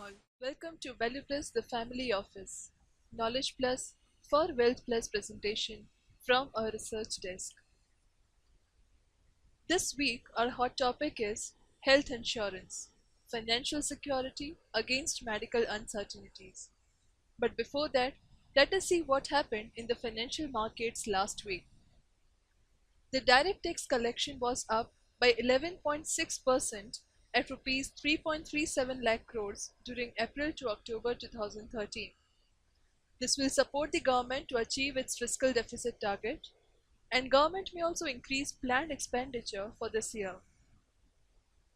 all. Welcome to Value Plus, the Family Office. Knowledge Plus for Wealth Plus presentation from our research desk. This week, our hot topic is health insurance, financial security against medical uncertainties. But before that, let us see what happened in the financial markets last week. The direct tax collection was up by 11.6% at rupees 3.37 lakh crores during April to October 2013. This will support the government to achieve its fiscal deficit target, and government may also increase planned expenditure for this year.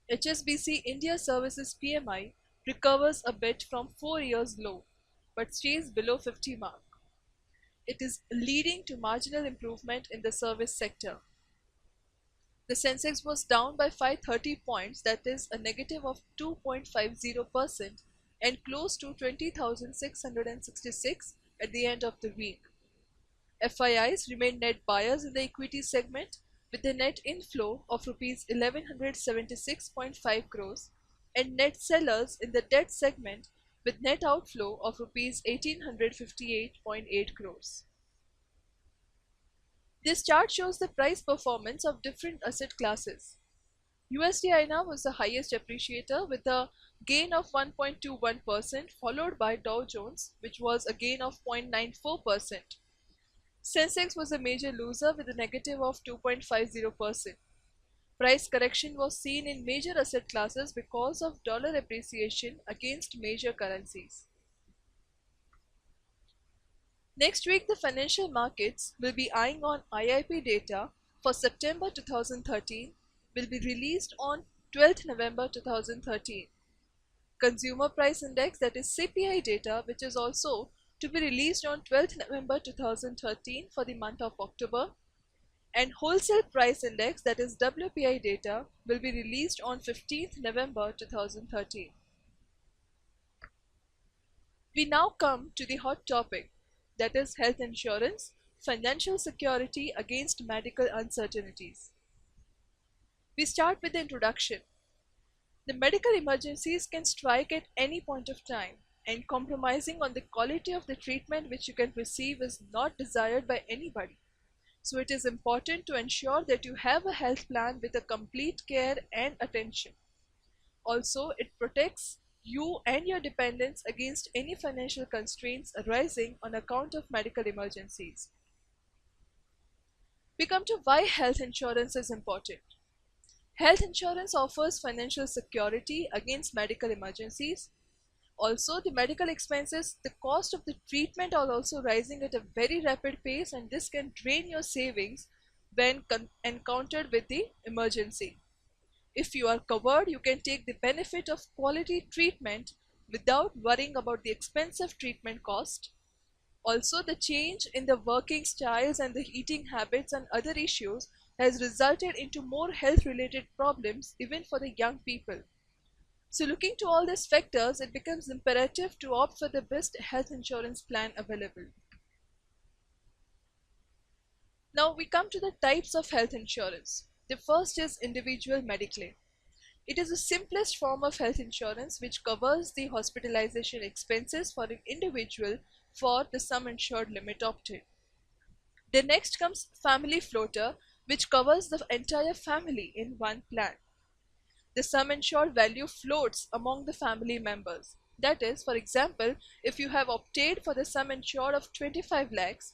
HSBC India Services PMI recovers a bit from 4 years low, but stays below 50 mark. It is leading to marginal improvement in the service sector. The Sensex was down by 530 points, that is a negative of 2.50%, and close to 20,666 at the end of the week. FIIs remained net buyers in the equity segment with a net inflow of Rs 1176.5 crores and net sellers in the debt segment with net outflow of Rs 1858.8 crores. This chart shows the price performance of different asset classes. USD INR was the highest appreciator with a gain of 1.21%, followed by Dow Jones, which was a gain of 0.94%. Sensex was a major loser with a negative of 2.50%. Price correction was seen in major asset classes because of dollar appreciation against major currencies. Next week, the financial markets will be eyeing on IIP data for September 2013, will be released on 12th November 2013. Consumer Price Index, that is CPI data, which is also to be released on 12th November 2013 for the month of October, and Wholesale Price Index, that is WPI data, will be released on 15th November 2013. We now come to the hot topic, that is health insurance, financial security against medical uncertainties. We start with the introduction. The medical emergencies can strike at any point of time, and compromising on the quality of the treatment which you can receive is not desired by anybody. So it is important to ensure that you have a health plan with a complete care and attention. Also, it protects you and your dependents against any financial constraints arising on account of medical emergencies. We come to why health insurance is important. Health insurance offers financial security against medical emergencies. Also, the medical expenses, the cost of the treatment are also rising at a very rapid pace, and this can drain your savings when encountered with the emergency. If you are covered, you can take the benefit of quality treatment without worrying about the expensive treatment cost. Also, the change in the working styles and the eating habits and other issues has resulted into more health-related problems even for the young people. So looking to all these factors, it becomes imperative to opt for the best health insurance plan available. Now we come to the types of health insurance. The first is individual mediclaim. It is the simplest form of health insurance which covers the hospitalization expenses for an individual for the sum insured limit opted. The next comes family floater, which covers the entire family in one plan. The sum insured value floats among the family members. That is, for example, if you have opted for the sum insured of 25 lakhs,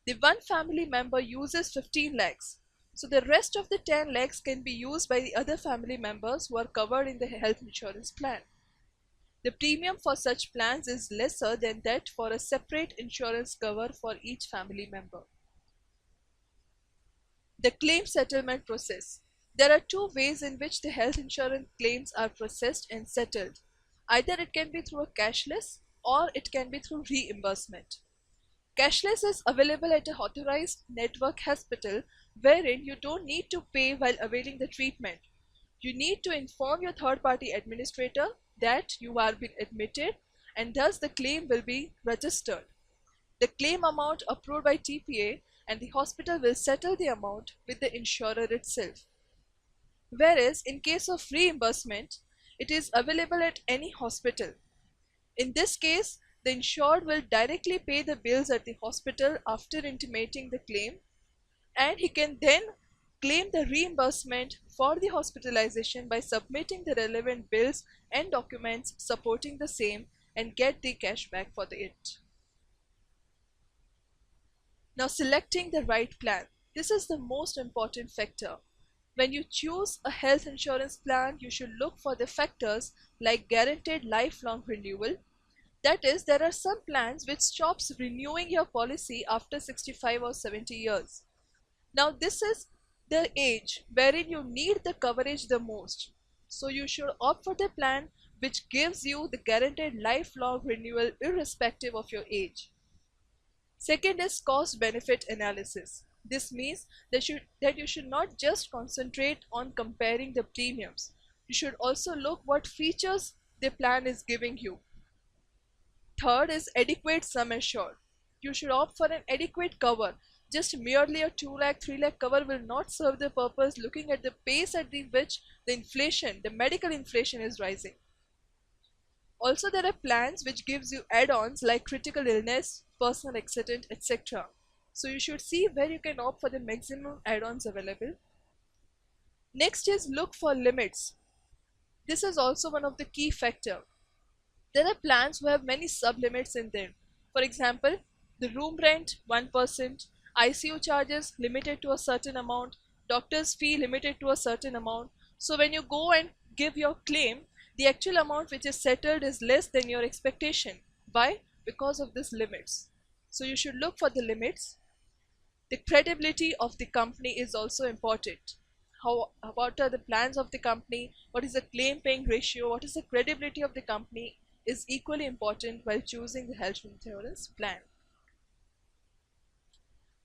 the one family member uses 15 lakhs. So the rest of the 10 lakhs can be used by the other family members who are covered in the health insurance plan. The premium for such plans is lesser than that for a separate insurance cover for each family member. The claim settlement process. There are two ways in which the health insurance claims are processed and settled. Either it can be through a cashless or it can be through reimbursement. Cashless is available at a authorized network hospital wherein you don't need to pay while availing the treatment. You need to inform your third-party administrator that you are being admitted, and thus the claim will be registered. The claim amount approved by TPA, and the hospital will settle the amount with the insurer itself. Whereas in case of reimbursement, it is available at any hospital. In this case, the insured will directly pay the bills at the hospital after intimating the claim, and he can then claim the reimbursement for the hospitalization by submitting the relevant bills and documents supporting the same and get the cash back for it. Now, selecting the right plan. This is the most important factor. When you choose a health insurance plan, you should look for the factors like guaranteed lifelong renewal. That is, there are some plans which stops renewing your policy after 65 or 70 years. Now, this is the age wherein you need the coverage the most. So you should opt for the plan which gives you the guaranteed lifelong renewal irrespective of your age. Second is cost benefit analysis. This means that you should not just concentrate on comparing the premiums. You should also look what features the plan is giving you. Third is adequate sum assured. You should opt for an adequate cover. Just merely a 2 lakh, 3 lakh cover will not serve the purpose looking at the pace at which the medical inflation is rising. Also, there are plans which gives you add-ons like critical illness, personal accident, etc. So you should see where you can opt for the maximum add-ons available. Next is look for limits. This is also one of the key factor. There are plans who have many sub-limits in them. For example, the room rent 1%, ICU charges limited to a certain amount, doctor's fee limited to a certain amount. So when you go and give your claim, the actual amount which is settled is less than your expectation. Why? Because of these limits. So you should look for the limits. The credibility of the company is also important. What are the plans of the company? What is the claim paying ratio? What is the credibility of the company is equally important while choosing the health insurance plan.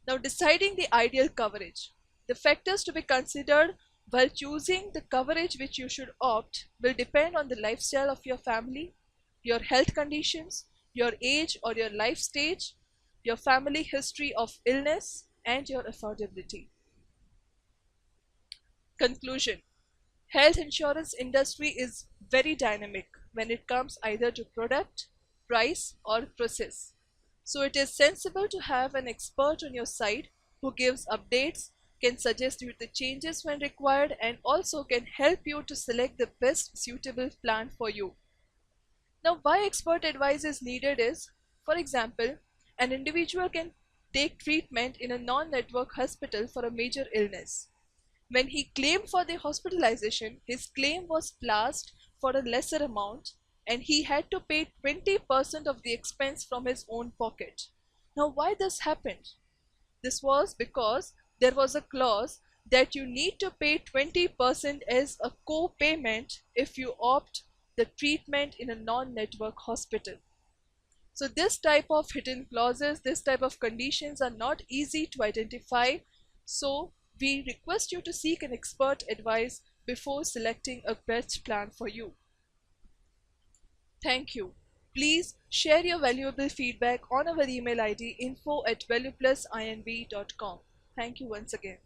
Now, deciding the ideal coverage. The factors to be considered while choosing the coverage which you should opt will depend on the lifestyle of your family, your health conditions, your age or your life stage, your family history of illness, and your affordability. Conclusion. Health insurance industry is very dynamic when it comes either to product, price, or process. So it is sensible to have an expert on your side who gives updates, can suggest you the changes when required, and also can help you to select the best suitable plan for you. Now, why expert advice is needed is, for example, an individual can take treatment in a non-network hospital for a major illness. When he claimed for the hospitalization, his claim was placed for a lesser amount and he had to pay 20% of the expense from his own pocket. Now, why this happened? This was because there was a clause that you need to pay 20% as a co-payment if you opt the treatment in a non-network hospital. So this type of hidden clauses, this type of conditions are not easy to identify. So we request you to seek an expert advice before selecting a best plan for you. Thank you. Please share your valuable feedback on our email ID info@valueplusinv.com. Thank you once again.